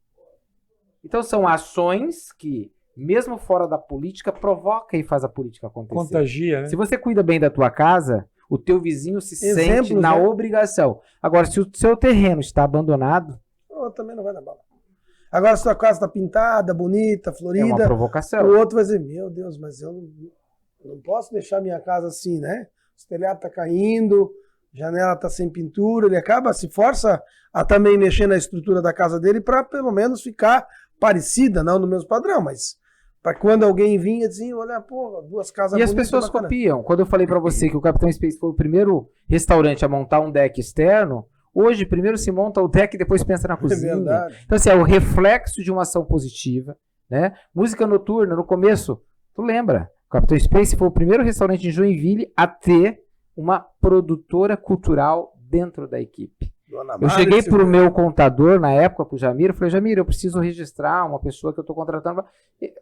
Então, são ações que, mesmo fora da política, provoca e faz a política acontecer. Contagia, né? Se você cuida bem da tua casa, o teu vizinho se sente na obrigação. Agora, se o seu terreno está abandonado, bala, também não vai dar bala. Agora, se tua casa tá pintada, bonita, florida, É uma provocação. o outro vai dizer, meu Deus, mas eu não posso deixar minha casa assim, né? O telhado tá caindo, janela tá sem pintura, ele se força a também mexer na estrutura da casa dele para pelo menos ficar parecida, não no mesmo padrão, mas para quando alguém vinha dizer, olha, pô, duas casas E as bonitas, pessoas bacana. copiam. Quando eu falei pra você que o Capitão Space foi o primeiro restaurante a montar um deck externo, hoje primeiro se monta o deck e depois pensa na É cozinha. verdade. Então, assim, é o reflexo de uma ação positiva, né? Música noturna, no começo, tu lembra? O Capitão Space foi o primeiro restaurante em Joinville a ter uma produtora cultural dentro da equipe. Dona Eu Mari, cheguei se- pro meu contador na época, pro Jamiro, falei, Jamiro, eu preciso registrar uma pessoa que eu tô contratando.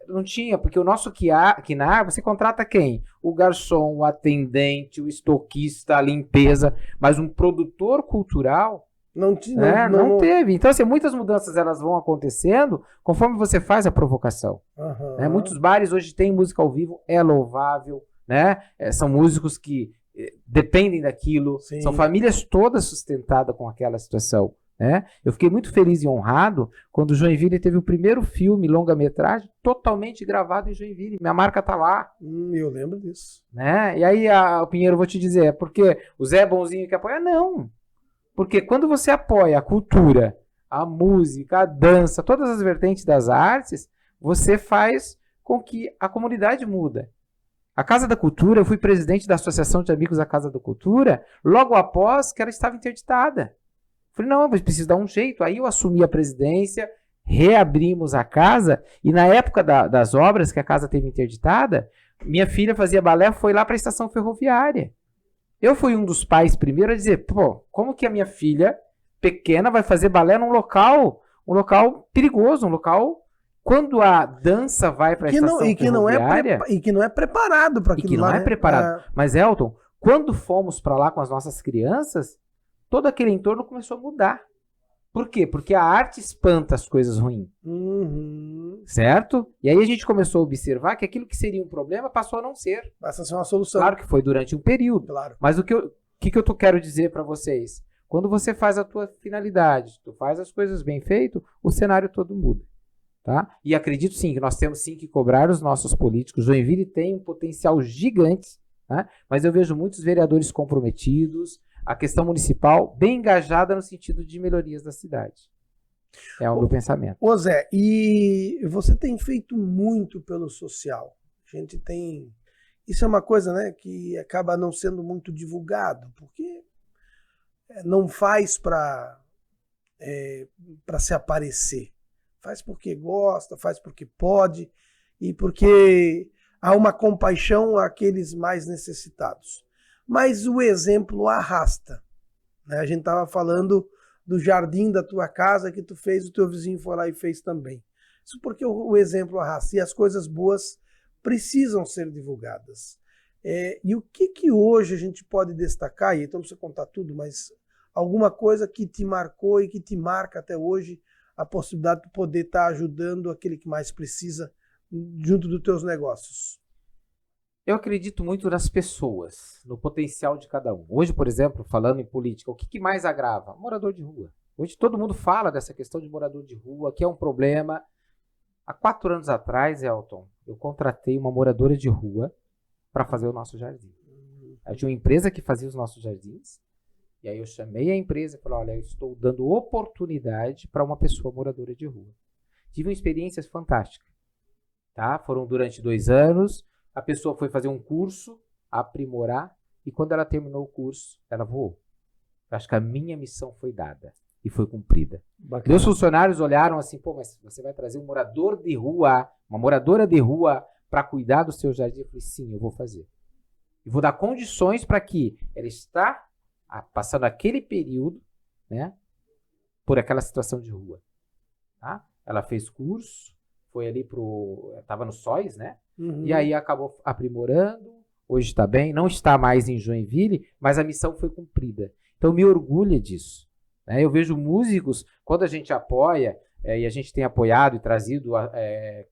Não tinha, porque o nosso KINAR, você contrata quem? O garçom, o atendente, o estoquista, a limpeza, mas um produtor cultural, não, ti- né, não, não teve. Então, assim, muitas mudanças elas vão acontecendo conforme você faz a provocação. Aham. Né? Muitos bares hoje têm música ao vivo, é louvável, né? São músicos que dependem daquilo, Sim. são famílias todas sustentadas com aquela situação, né? Eu fiquei muito feliz e honrado quando o Joinville teve o primeiro filme longa-metragem totalmente gravado em Joinville, minha marca tá lá, Eu lembro disso. né? E aí, o Pinheiro, eu vou te dizer, é porque o Zé é bonzinho que apoia? Não, porque quando você apoia a cultura, a música, a dança, todas as vertentes das artes, você faz com que a comunidade muda. A Casa da Cultura, eu fui presidente da Associação de Amigos da Casa da Cultura, logo após que ela estava interditada. Falei, não, mas preciso dar um jeito. Aí eu assumi a presidência, reabrimos a casa, e na época das obras que a casa teve interditada, minha filha fazia balé, foi lá para a estação ferroviária. Eu fui um dos pais primeiro a dizer, pô, como que a minha filha pequena vai fazer balé num local perigoso, um local... Quando a dança vai para a estação ferroviária... E que não é preparado para aquilo que não lá, é né? preparado. Mas, Elton, quando fomos para lá com as nossas crianças, todo aquele entorno começou a mudar. Por quê? Porque a arte espanta as coisas ruins, Uhum. certo? E aí a gente começou a observar que aquilo que seria um problema passou a não ser. Passa a ser uma solução. Claro que foi durante um período. Claro. Mas o que eu quero dizer para vocês? Quando você faz a tua finalidade, tu faz as coisas bem feito, o cenário todo muda. Tá? E acredito sim que nós temos sim que cobrar os nossos políticos. Joinville tem um potencial gigante, né? Mas eu vejo muitos vereadores comprometidos, a questão municipal bem engajada no sentido de melhorias da cidade. É o meu pensamento. Ô Zé, e você tem feito muito pelo social. A gente tem... Isso é uma coisa, né, que acaba não sendo muito divulgado, porque não faz para se aparecer. Faz porque gosta, faz porque pode e porque há uma compaixão àqueles mais necessitados. Mas o exemplo arrasta, né? A gente estava falando do jardim da tua casa que tu fez, o teu vizinho foi lá e fez também. Isso porque o exemplo arrasta e as coisas boas precisam ser divulgadas. E o que hoje a gente pode destacar, e então não precisa contar tudo, mas alguma coisa que te marcou e que te marca até hoje, a possibilidade de poder estar ajudando aquele que mais precisa junto dos teus negócios? Eu acredito muito nas pessoas, no potencial de cada um. Hoje, por exemplo, falando em política, o que mais agrava? Morador de rua. Hoje todo mundo fala dessa questão de morador de rua, que é um problema. Há 4 anos atrás, Elton, eu contratei uma moradora de rua para fazer o nosso jardim. Eu tinha uma empresa que fazia os nossos jardins. E aí eu chamei a empresa e falei, olha, eu estou dando oportunidade para uma pessoa moradora de rua. Tive uma experiência fantástica. Tá? Foram durante 2 anos, a pessoa foi fazer um curso, aprimorar, e quando ela terminou o curso, ela voou. Eu acho que a minha missão foi dada e foi cumprida. Bacana. Meus funcionários olharam assim, pô, mas você vai trazer um morador de rua, uma moradora de rua para cuidar do seu jardim? Eu falei, sim, eu vou fazer. E vou dar condições para que ela está passando aquele período, né, por aquela situação de rua. Tá? Ela fez curso, foi ali estava no SOIS, né? Uhum. E aí acabou aprimorando, hoje está bem, não está mais em Joinville, mas a missão foi cumprida. Então me orgulha disso. Né? Eu vejo músicos, quando a gente apoia, e a gente tem apoiado e trazido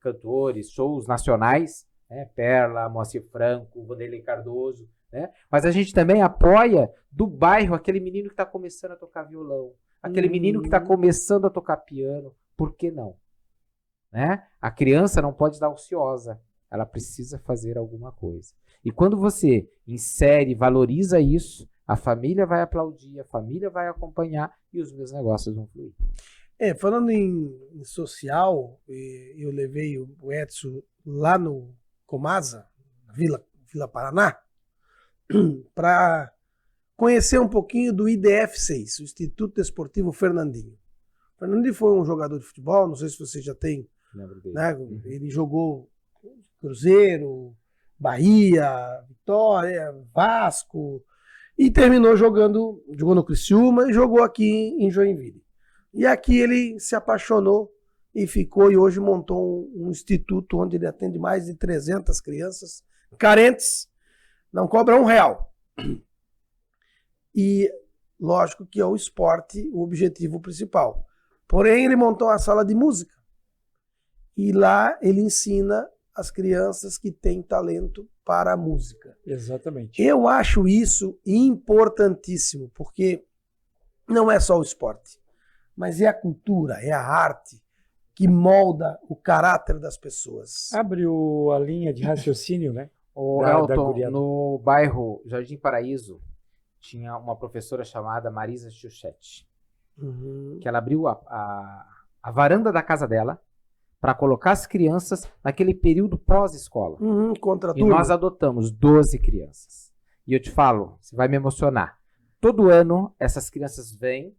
cantores, shows nacionais, né? Perla, Moacir Franco, Vanderlei Cardoso, né? Mas a gente também apoia do bairro aquele menino que está começando a tocar violão, Aquele menino que está começando a tocar piano, por que não? Né? A criança não pode estar ociosa, ela precisa fazer alguma coisa. E quando você insere, valoriza isso, a família vai aplaudir, a família vai acompanhar e os meus negócios vão fluir. Falando em social, eu levei o Edson lá no Comasa, Vila Paraná, para conhecer um pouquinho do IDF6, o Instituto Desportivo Fernandinho. O Fernandinho foi um jogador de futebol, não sei se você já tem, né? Ele jogou Cruzeiro, Bahia, Vitória, Vasco, e terminou jogou no Criciúma e jogou aqui em Joinville. E aqui ele se apaixonou e ficou, e hoje montou um instituto onde ele atende mais de 300 crianças carentes, não cobra R$1. E lógico que é o esporte o objetivo principal. Porém, ele montou uma sala de música. E lá ele ensina as crianças que têm talento para a música. Exatamente. Eu acho isso importantíssimo, porque não é só o esporte, mas é a cultura, é a arte que molda o caráter das pessoas. Abre a linha de raciocínio, né? O Elton, no bairro Jardim Paraíso, tinha uma professora chamada Marisa Chuchetti, que ela abriu a varanda da casa dela para colocar as crianças naquele período pós-escola. E nós adotamos 12 crianças. E eu te falo, você vai me emocionar. Todo ano, essas crianças vêm,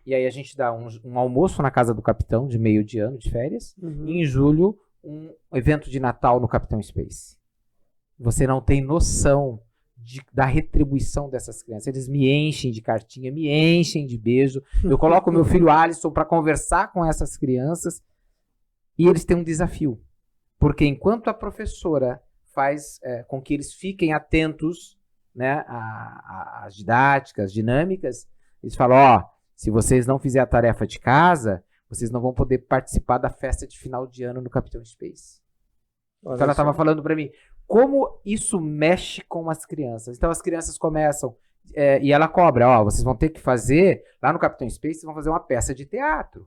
e aí a gente dá um almoço na casa do capitão, de meio de ano, de férias, e em julho, um evento de Natal no Capitão Space. Você não tem noção da retribuição dessas crianças. Eles me enchem de cartinha, me enchem de beijo. Eu coloco o meu filho Alisson para conversar com essas crianças, e eles têm um desafio. Porque enquanto a professora faz com que eles fiquem atentos, né, às didáticas, às dinâmicas, eles falam, se vocês não fizerem a tarefa de casa, vocês não vão poder participar da festa de final de ano no Capitão Space. Então ela estava falando para mim, como isso mexe com as crianças. Então as crianças começam, e ela cobra, vocês vão ter que fazer, lá no Capitão Space, vocês vão fazer uma peça de teatro.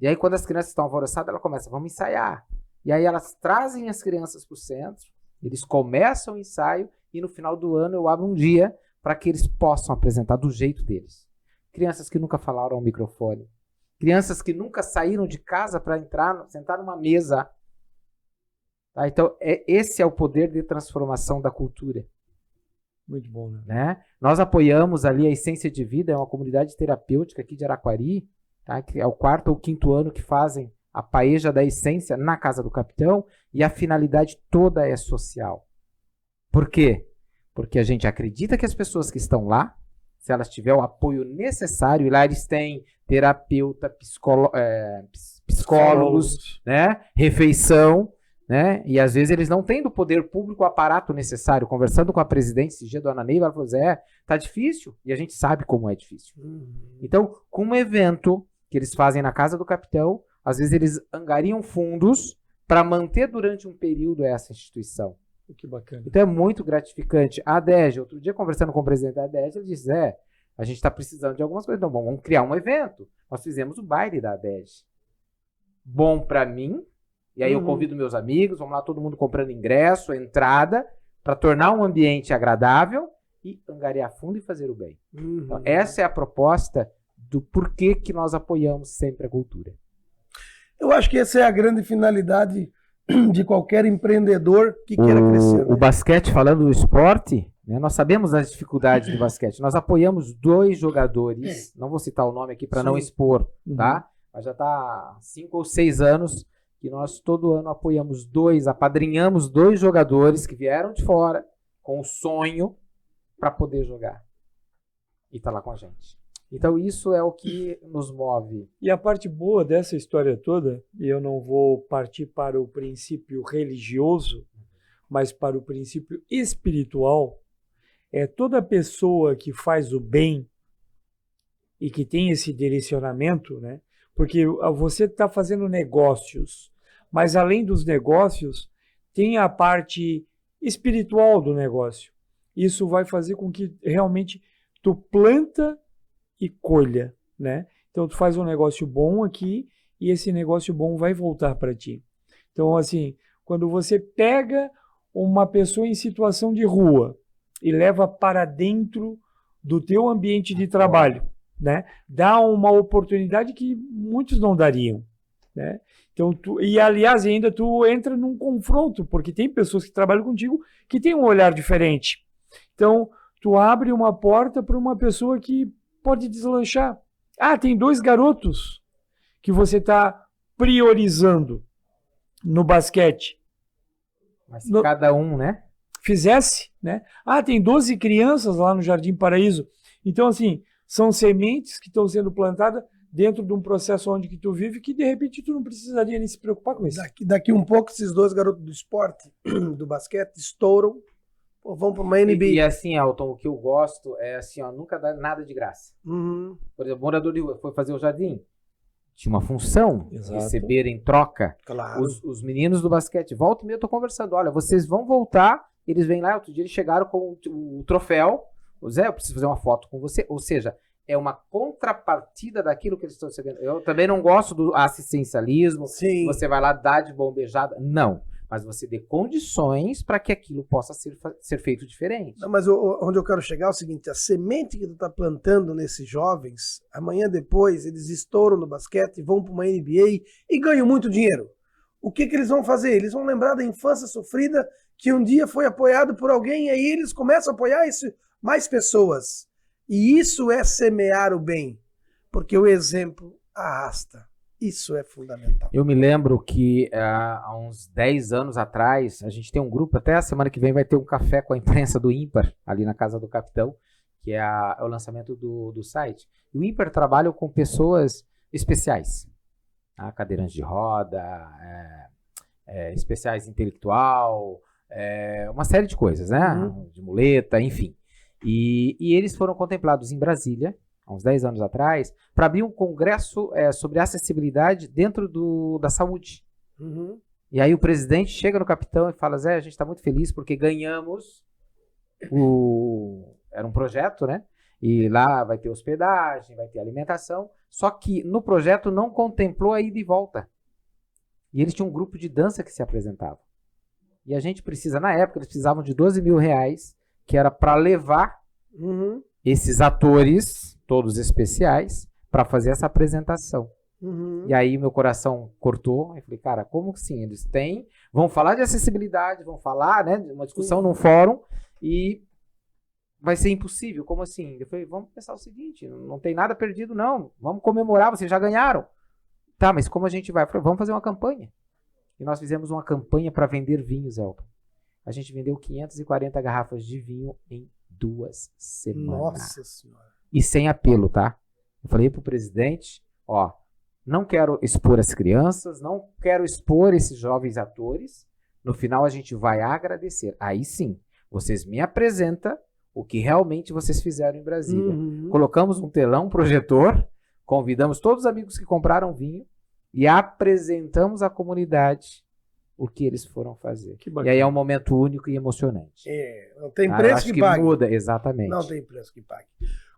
E aí quando as crianças estão alvoroçadas, ela começa, vamos ensaiar. E aí elas trazem as crianças para o centro, eles começam o ensaio, e no final do ano eu abro um dia para que eles possam apresentar do jeito deles. Crianças que nunca falaram ao microfone, crianças que nunca saíram de casa para sentar numa mesa. Tá? Então, esse é o poder de transformação da cultura. Muito bom, né? Nós apoiamos ali a Essência de Vida, é uma comunidade terapêutica aqui de Araquari, tá? Que é o 4º ou 5º ano que fazem a paeja da essência na Casa do Capitão, e a finalidade toda é social. Por quê? Porque a gente acredita que as pessoas que estão lá, se elas tiverem o apoio necessário, e lá eles têm terapeuta, psicólogos, né? Refeição, né? E às vezes eles não têm do poder público o aparato necessário. Conversando com a presidente esse dia, dona Neiva, ela falou, tá difícil, e a gente sabe como é difícil. Então, com um evento que eles fazem na Casa do Capitão, às vezes eles angariam fundos para manter durante um período essa instituição. Que bacana. Então é muito gratificante. A ADEG, outro dia conversando com o presidente da ADEG, ele disse, a gente está precisando de algumas coisas, então vamos criar um evento. Nós fizemos o baile da ADEG. Bom para mim, e aí eu convido meus amigos, vamos lá todo mundo comprando ingresso, entrada, para tornar um ambiente agradável e angariar fundo e fazer o bem. Então, essa é a proposta do porquê que nós apoiamos sempre a cultura. Eu acho que essa é a grande finalidade de qualquer empreendedor que queira crescer. Né? O basquete, falando do esporte, né, nós sabemos as dificuldades do basquete. Nós apoiamos 2 jogadores, não vou citar o nome aqui para não expor, tá? Mas já está há 5 ou 6 anos que nós todo ano apoiamos 2, apadrinhamos 2 jogadores que vieram de fora com o sonho para poder jogar. E tá lá com a gente. Então isso é o que nos move. E a parte boa dessa história toda, e eu não vou partir para o princípio religioso, mas para o princípio espiritual, é toda pessoa que faz o bem e que tem esse direcionamento, né? Porque você está fazendo negócios, mas além dos negócios, tem a parte espiritual do negócio. Isso vai fazer com que realmente tu planta e colha. né? Então, tu faz um negócio bom aqui e esse negócio bom vai voltar para ti. Então, assim, quando você pega uma pessoa em situação de rua e leva para dentro do teu ambiente de trabalho, né? Dá uma oportunidade que muitos não dariam, né? Então, e aliás, ainda tu entra num confronto, porque tem pessoas que trabalham contigo que têm um olhar diferente. Então, tu abre uma porta para uma pessoa que pode deslanchar. Ah, tem 2 garotos que você está priorizando no basquete. Mas se cada um, né? Fizesse, né? Ah, tem 12 crianças lá no Jardim Paraíso. Então, assim, são sementes que estão sendo plantadas dentro de um processo onde que tu vive que, de repente, tu não precisaria nem se preocupar com isso. Daqui um pouco, esses 2 garotos do esporte, do basquete, estouram, vão para uma NBA. E assim, Elton, o que eu gosto é assim, ó, nunca dá nada de graça. Uhum. Por exemplo, o morador de rua foi fazer o jardim, tinha uma função, Exato. receber em troca. Claro. Os meninos do basquete, volta e meia eu tô conversando, olha, vocês vão voltar, eles vêm lá, outro dia eles chegaram com o troféu, o Zé, eu preciso fazer uma foto com você, ou seja, é uma contrapartida daquilo que eles estão recebendo. Eu também não gosto do assistencialismo, Sim. você vai lá dar de bombejada, não. Mas você dê condições para que aquilo possa ser feito diferente. Não, mas onde eu quero chegar é o seguinte, a semente que tu está plantando nesses jovens, amanhã depois eles estouram no basquete, vão para uma NBA e ganham muito dinheiro. O que eles vão fazer? Eles vão lembrar da infância sofrida que um dia foi apoiado por alguém e aí eles começam a apoiar mais pessoas. E isso é semear o bem, porque o exemplo arrasta. Isso é fundamental. Eu me lembro que há uns 10 anos atrás, a gente tem um grupo, até a semana que vem vai ter um café com a imprensa do Ímpar, ali na Casa do Capitão, que é o lançamento do site. E o Ímpar trabalha com pessoas especiais, tá? Cadeirantes de roda, especiais intelectual, uma série de coisas, né? De muleta, enfim. E eles foram contemplados em Brasília, há uns 10 anos atrás, para abrir um congresso sobre acessibilidade dentro da saúde. Uhum. E aí o presidente chega no capitão e fala, Zé, a gente está muito feliz porque ganhamos era um projeto, né? E lá vai ter hospedagem, vai ter alimentação, só que no projeto não contemplou a ida e volta. E eles tinham um grupo de dança que se apresentava. E a gente precisa, na época, eles precisavam de R$12 mil, que era para levar esses atores todos especiais, para fazer essa apresentação. E aí meu coração cortou, eu falei, cara, como assim? Eles vão falar de acessibilidade, vão falar, né, de uma discussão num fórum, e vai ser impossível, como assim? Eu falei, vamos pensar o seguinte, não tem nada perdido não, vamos comemorar, vocês já ganharam. Tá, mas como a gente vai? Eu falei, vamos fazer uma campanha. E nós fizemos uma campanha para vender vinhos, Elton. A gente vendeu 540 garrafas de vinho em 2 semanas. Nossa Senhora. E sem apelo, tá? Eu falei pro presidente, ó, não quero expor as crianças, não quero expor esses jovens atores. No final a gente vai agradecer. Aí sim, vocês me apresentam o que realmente vocês fizeram em Brasília. Colocamos um telão, um projetor, convidamos todos os amigos que compraram vinho e apresentamos à comunidade o que eles foram fazer. E aí é um momento único e emocionante. Não tem preço que pague. Muda, exatamente. Não tem preço que pague.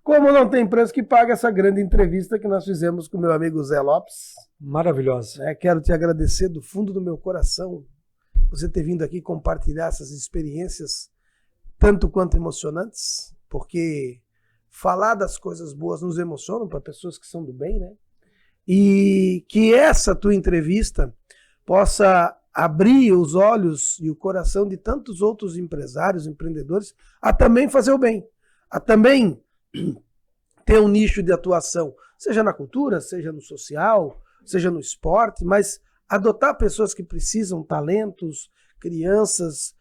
Como não tem preço que pague essa grande entrevista que nós fizemos com o meu amigo Zé Lopes. Maravilhosa. Quero te agradecer do fundo do meu coração você ter vindo aqui compartilhar essas experiências tanto quanto emocionantes, porque falar das coisas boas nos emociona para pessoas que são do bem, né? E que essa tua entrevista possa abrir os olhos e o coração de tantos outros empresários, empreendedores, a também fazer o bem, a também ter um nicho de atuação, seja na cultura, seja no social, seja no esporte, mas adotar pessoas que precisam, talentos, crianças,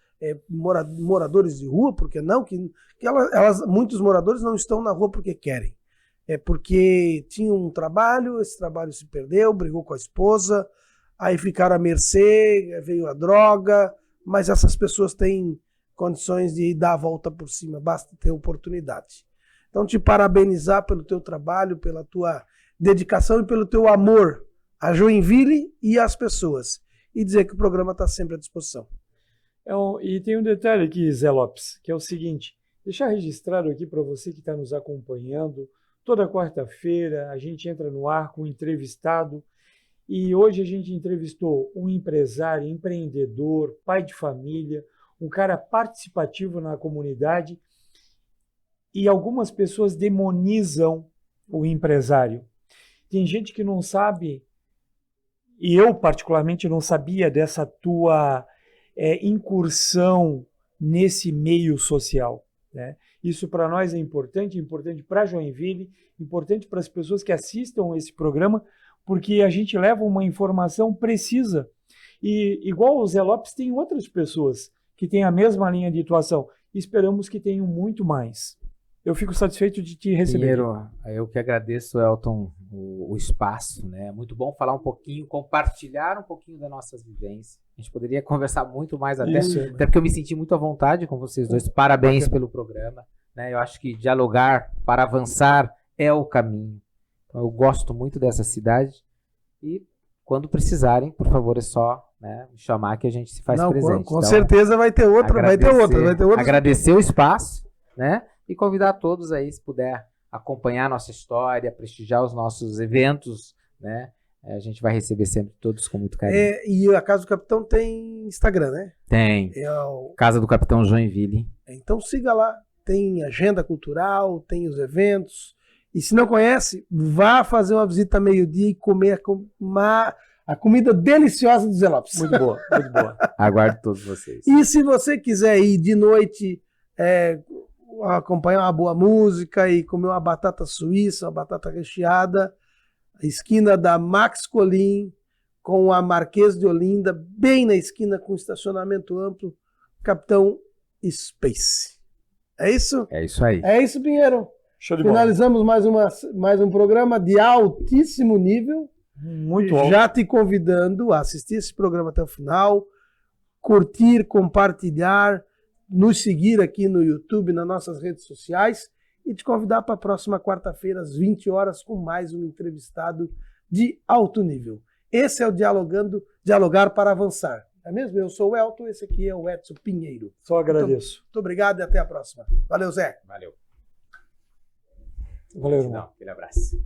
moradores de rua, porque não? Que muitos moradores não estão na rua porque querem. É porque tinham um trabalho, esse trabalho se perdeu, brigou com a esposa, aí ficaram à mercê, veio a droga, mas essas pessoas têm condições de dar a volta por cima, basta ter oportunidade. Então, te parabenizar pelo teu trabalho, pela tua dedicação e pelo teu amor a Joinville e às pessoas. E dizer que o programa está sempre à disposição. E tem um detalhe aqui, Zé Lopes, que é o seguinte, deixar registrado aqui para você que está nos acompanhando, Toda quarta-feira a gente entra no ar com um entrevistado e hoje a gente entrevistou um empresário, empreendedor, pai de família, um cara participativo na comunidade e algumas pessoas demonizam o empresário. Tem gente que não sabe, e eu particularmente não sabia dessa tua incursão nesse meio social, né? Isso para nós é importante para Joinville, importante para as pessoas que assistam esse programa, porque a gente leva uma informação precisa. E igual o Zé Lopes, tem outras pessoas que têm a mesma linha de atuação. Esperamos que tenham muito mais. Eu fico satisfeito de te receber. Pinheiro, eu que agradeço, Elton, o espaço, né? Muito bom falar um pouquinho, compartilhar um pouquinho das nossas vivências. A gente poderia conversar muito mais até porque eu me senti muito à vontade com vocês dois. Parabéns pelo programa, né? Eu acho que dialogar para avançar é o caminho. Então, eu gosto muito dessa cidade e quando precisarem, por favor, é só, né, me chamar que a gente se faz presente. Com certeza vai ter outra, vai ter outra. Agradecer o espaço, né? E convidar todos aí, se puder acompanhar a nossa história, prestigiar os nossos eventos, né? A gente vai receber sempre todos com muito carinho. E a Casa do Capitão tem Instagram, né? Tem. Casa do Capitão Joinville. Então siga lá. Tem agenda cultural, tem os eventos. E se não conhece, vá fazer uma visita meio-dia e comer a comida deliciosa do Zé Lopes. Muito boa, muito boa. Aguardo todos vocês. E se você quiser ir de noite acompanhar uma boa música e comer uma batata suíça, uma batata recheada, a esquina da Max Colim com a Marquês de Olinda, bem na esquina com estacionamento amplo, Capitão Space. É isso? É isso aí. É isso, Pinheiro. Show de bola. Finalizamos mais um programa de altíssimo nível. Muito alto. Já te convidando a assistir esse programa até o final, curtir, compartilhar, nos seguir aqui no YouTube, nas nossas redes sociais e te convidar para a próxima quarta-feira, às 20 horas, com mais um entrevistado de alto nível. Esse é o Dialogar para Avançar. É mesmo? Eu sou o Elton, esse aqui é o Edson Pinheiro. Só agradeço. Muito obrigado e até a próxima. Valeu, Zé. Valeu. Valeu, irmão. Aquele abraço.